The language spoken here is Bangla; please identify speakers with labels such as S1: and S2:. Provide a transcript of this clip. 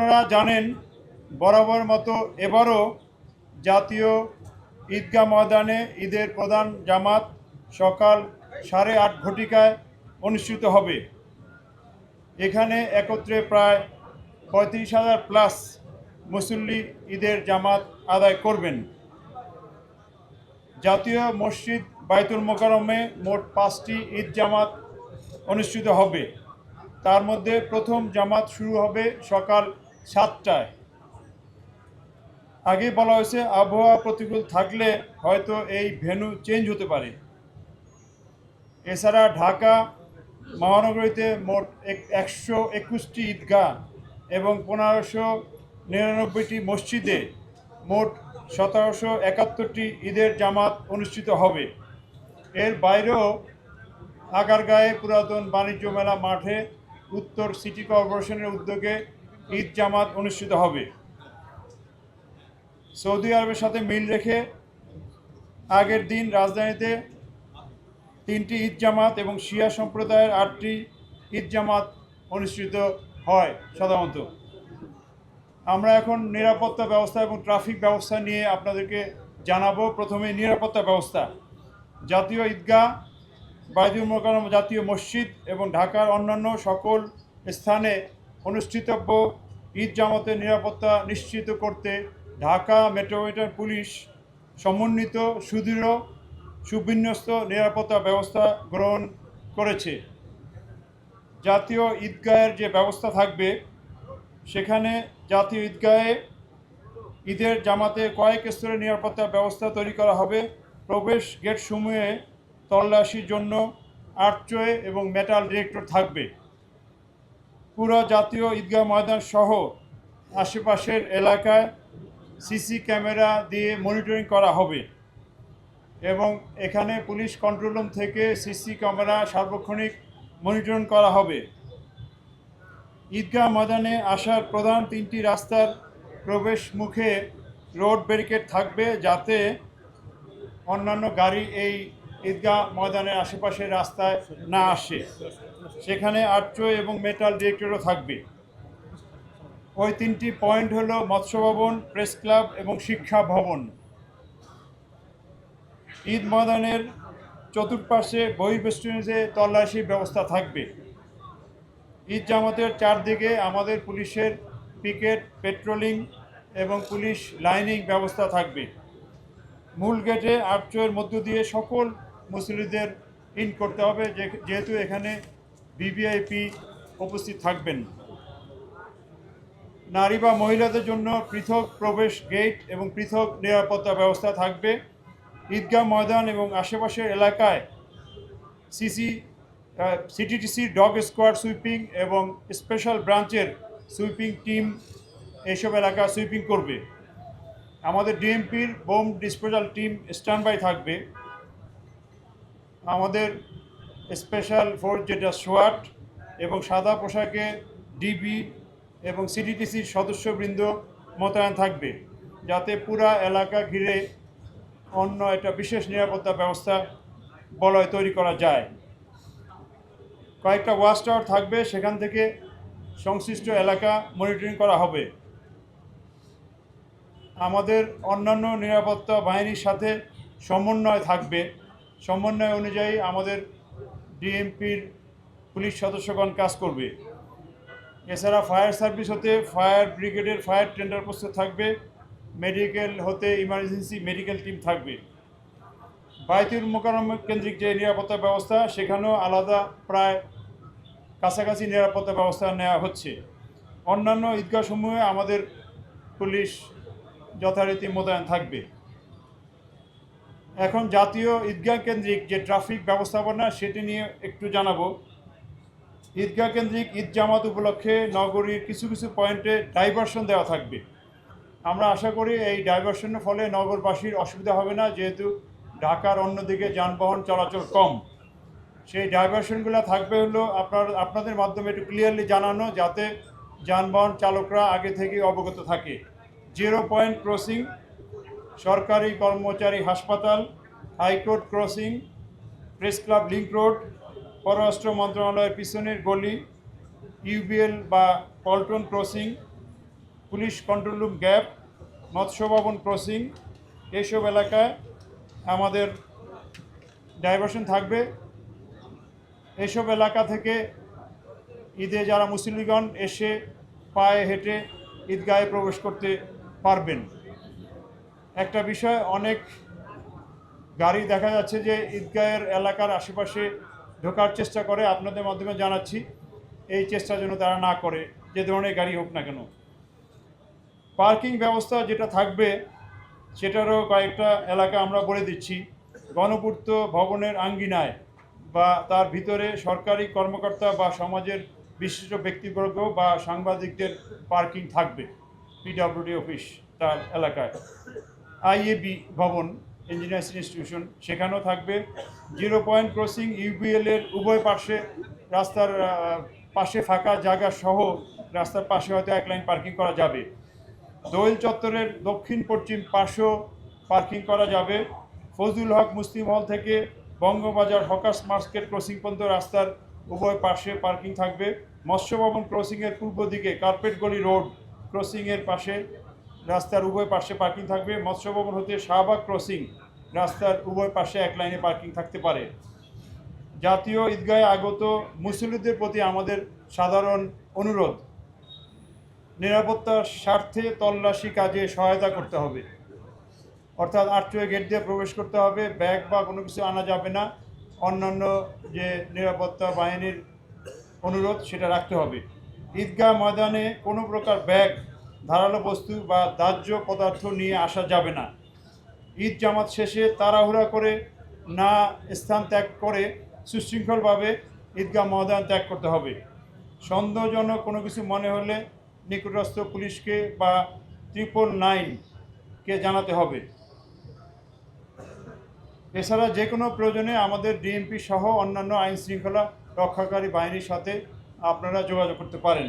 S1: আপনারা জানেন বরাবর মতো এবারও জাতীয় ঈদগাহ ময়দানে ঈদের প্রধান জামাত সকাল 8:30 ঘটিকায় অনুষ্ঠিত হবে। এখানে একত্রে প্রায় 35,000 প্লাস মুসল্লি ঈদের জামাত আদায় করবেন। জাতীয় মসজিদ বাইতুল মোকাররমে মোট 5টি ঈদ জামাত অনুষ্ঠিত হবে। তার মধ্যে প্রথম জামাত শুরু হবে সকাল 7টায়। আগে বলা হয়েছে আবহাওয়া প্রতিকূল থাকলে হয়তো এই ভেন্যু চেঞ্জ হতে পারে। এছাড়া ঢাকা মহানগরীতে মোট 121টি ঈদগাহ এবং 1599টি মসজিদে মোট 1771টি ঈদের জামাত অনুষ্ঠিত হবে। এর বাইরেও আগারগাঁয়ে পুরাতন বাণিজ্য মেলা মাঠে উত্তর সিটি কর্পোরেশনের উদ্যোগে ঈদ জামাত অনুষ্ঠিত হবে। সৌদি আরবের সাথে মিল রেখে আগের দিন রাজধানীতে 3টি ঈদ জামাত এবং শিয়া সম্প্রদায়ের 8টি ঈদ জামাত অনুষ্ঠিত হয় সাধারণত। আমরা এখন নিরাপত্তা ব্যবস্থা এবং ট্রাফিক ব্যবস্থা নিয়ে আপনাদেরকে জানাবো। প্রথমে নিরাপত্তা ব্যবস্থা। জাতীয় ঈদগাহ, বাইতুল মোকাররম জাতীয় মসজিদ এবং ঢাকার অন্যান্য সকল স্থানে অনুষ্ঠিতব্য ঈদ জামাতের নিরাপত্তা নিশ্চিত করতে ঢাকা মেট্রোপলিটন পুলিশ সমন্বিত সুদৃঢ় সুবিন্যস্ত নিরাপত্তা ব্যবস্থা গ্রহণ করেছে। জাতীয় ঈদগাহের যে ব্যবস্থা থাকবে, সেখানে জাতীয় ঈদগাহে ঈদের জামাতে কয়েক স্তরের নিরাপত্তা ব্যবস্থা তৈরি করা হবে। প্রবেশ গেটসমূহে তল্লাশির জন্য আর্চওয়ে এবং মেটাল ডিটেক্টর থাকবে। পুরো জাতীয় ঈদগাহ ময়দান সহ আশেপাশের এলাকায় সিসি ক্যামেরা দিয়ে মনিটরিং করা হবে এবং এখানে পুলিশ কন্ট্রোল রুম থেকে সিসি ক্যামেরা সার্বক্ষণিক মনিটরিং করা হবে। ঈদগাহ ময়দানে আসার প্রধান 3টি রাস্তার প্রবেশ মুখে রোড ব্যারিকেড থাকবে, যাতে অন্যান্য গাড়ি এই ঈদগাহ ময়দানের আশেপাশের রাস্তায় না আসে। সেখানে আর্চওয়ে এবং মেটাল ডিটেক্টরও থাকবে। ওই 3টি পয়েন্ট হলো মৎস্য ভবন, প্রেস ক্লাব এবং শিক্ষা ভবন। ঈদ ময়দানের চতুর্পাশে বহির্বেষ্টনীতে তল্লাশির ব্যবস্থা থাকবে। ঈদ জামাতের চারদিকে আমাদের পুলিশের পিকেট, পেট্রোলিং এবং পুলিশ লাইনিং ব্যবস্থা থাকবে। মূল গেটে আর্চওয়ের মধ্য দিয়ে সকল মুসল্লিদের ইন করতে হবে, যেহেতু এখানে ভিভিআইপি উপস্থিত থাকবেন। নারী বা মহিলাদের জন্য পৃথক প্রবেশ গেট এবং পৃথক নিরাপত্তা ব্যবস্থা থাকবে। ঈদগাহ ময়দান এবং আশেপাশের এলাকায় সিটিটিসি ডগ স্কোয়াড সুইপিং এবং স্পেশাল ব্রাঞ্চের সুইপিং টিম এইসব এলাকা সুইপিং করবে। আমাদের ডিএমপির bomb disposal team stand by থাকবে। আমাদের স্পেশাল ফোর্স যেটা সোয়াট এবং সাদা পোশাকে ডিবি এবং সিটিটিসির সদস্যবৃন্দ মোতায়েন থাকবে, যাতে পুরা এলাকা ঘিরে অন্য একটা বিশেষ নিরাপত্তা ব্যবস্থা বলয় তৈরি করা যায়। কয়েকটা ওয়াচ টাওয়ার থাকবে, সেখান থেকে সংশ্লিষ্ট এলাকা মনিটরিং করা হবে। আমাদের অন্যান্য নিরাপত্তা বাহিনীর সাথে সমন্বয় থাকবে। সমন্বয় অনুযায়ী আমাদের ডিএমপির পুলিশ সদস্যগণ কাজ করবে। এছাড়া ফায়ার সার্ভিস হতে ফায়ার ব্রিগেডের ফায়ার টেন্ডার প্রস্তুত থাকবে। মেডিকেল হতে ইমার্জেন্সি মেডিকেল টিম থাকবে। বাইতুল মোকাররম কেন্দ্রিক যে নিরাপত্তা ব্যবস্থা, সেখানেও আলাদা প্রায় কাছাকাছি নিরাপত্তা ব্যবস্থা নেওয়া হচ্ছে। অন্যান্য ঈদগাহসমূহে আমাদের পুলিশ যথারীতি মোতায়েন থাকবে। এখন জাতীয় ঈদগাহ কেন্দ্রিক যে ট্রাফিক ব্যবস্থাপনা, সেটি নিয়ে একটু জানাবো। ঈদগাহ কেন্দ্রিক ঈদ জামাত উপলক্ষে নগরীর কিছু কিছু পয়েন্টে ডাইভারশন দেওয়া থাকবে। আমরা আশা করি এই ডাইভারশনের ফলে নগরবাসীর অসুবিধা হবে না, যেহেতু ঢাকার অন্যদিকে যানবাহন চলাচল কম। সেই ডাইভারশনগুলো থাকবে হলো আপনাদের মাধ্যমে একটু ক্লিয়ারলি জানানো, যাতে যানবাহন চালকরা আগে থেকে অবগত থাকে। 0 পয়েন্ট ক্রসিং, সরকারি কর্মচারী হাসপাতাল, high court crossing, press club link road, পররাষ্ট্র মন্ত্রণালয়ের পিছনের গলি, ইউবিএল বা Paltan crossing, police control room gap, মৎস্য ভবন ক্রসিং, এইসব এলাকায় আমাদের ডাইভারশন থাকবে। এইসব এলাকা থেকে ঈদে যারা মুসল্লিগণ এসে পায়ে হেঁটে ঈদগাহে প্রবেশ করতে পারবেন। একটা বিষয়, অনেক গাড়ি দেখা যাচ্ছে যে ঈদগাহের এলাকার আশেপাশে ঢোকার চেষ্টা করে। আপনাদের মাধ্যমে জানাচ্ছি এই চেষ্টা যেন তারা না করে, যে ধরনের গাড়ি হোক না কেন। পার্কিং ব্যবস্থা যেটা থাকবে সেটারও কয়েকটা এলাকা আমরা বলে দিচ্ছি। গণপূর্ত ভবনের আঙ্গিনায় বা তার ভিতরে সরকারি কর্মকর্তা বা সমাজের বিশিষ্ট ব্যক্তিবর্গ বা সাংবাদিকদের পার্কিং থাকবে। পিডব্লিউডি অফিস তার এলাকায়, আইএবি ভবন, ইঞ্জিনিয়ার্স ইনস্টিটিউশন, সেখানেও থাকবে। 0 পয়েন্ট ক্রসিং ইউবিএল এর উভয় পাশে, রাস্তার পাশে ফাঁকা জায়গা সহ রাস্তার পাশে হয়তো এক লাইন পার্কিং করা যাবে। দোয়েল চত্বরের দক্ষিণ পশ্চিম পাশেও পার্কিং করা যাবে। ফজলুল হক মুসলিম হল থেকে বঙ্গবাজার হকার্স মার্কেট ক্রসিং পর্যন্ত রাস্তার উভয় পাশে পার্কিং থাকবে। মৎস্য ভবন ক্রসিংয়ের পূর্ব দিকে কার্পেটগলি রোড ক্রসিংয়ের পাশে রাস্তার উভয় পাশে পার্কিং থাকবে। মৎস্য ভবন হতে শাহবাগ ক্রসিং রাস্তার উভয় পাশে এক লাইনে পার্কিং থাকতে পারে। জাতীয় ঈদগাহে আগত মুসল্লিদের প্রতি আমাদের সাধারণ অনুরোধ, নিরাপত্তার স্বার্থে তল্লাশি কাজে সহায়তা করতে হবে। অর্থাৎ আর্চওয়ে গেট দিয়ে প্রবেশ করতে হবে, ব্যাগ বা কোনো কিছু আনা যাবে না। অন্যান্য যে নিরাপত্তা বাহিনীর অনুরোধ সেটা রাখতে হবে। ঈদগাহ ময়দানে কোনো প্রকার ব্যাগ, ধারালো বস্তু বা দাহ্য পদার্থ নিয়ে আসা যাবে না। ঈদ জামাত শেষে তাড়াহুড়া করে না স্থান ত্যাগ করে সুশৃঙ্খলভাবে ঈদগাহ ময়দান ত্যাগ করতে হবে। সন্দেহজনক কোনো কিছু মনে হলে নিকটস্থ পুলিশকে বা 999-কে জানাতে হবে। এছাড়া যে কোনো প্রয়োজনে আমাদের ডিএমপি সহ অন্যান্য আইন শৃঙ্খলা রক্ষাকারী বাহিনীর সাথে আপনারা যোগাযোগ করতে পারেন।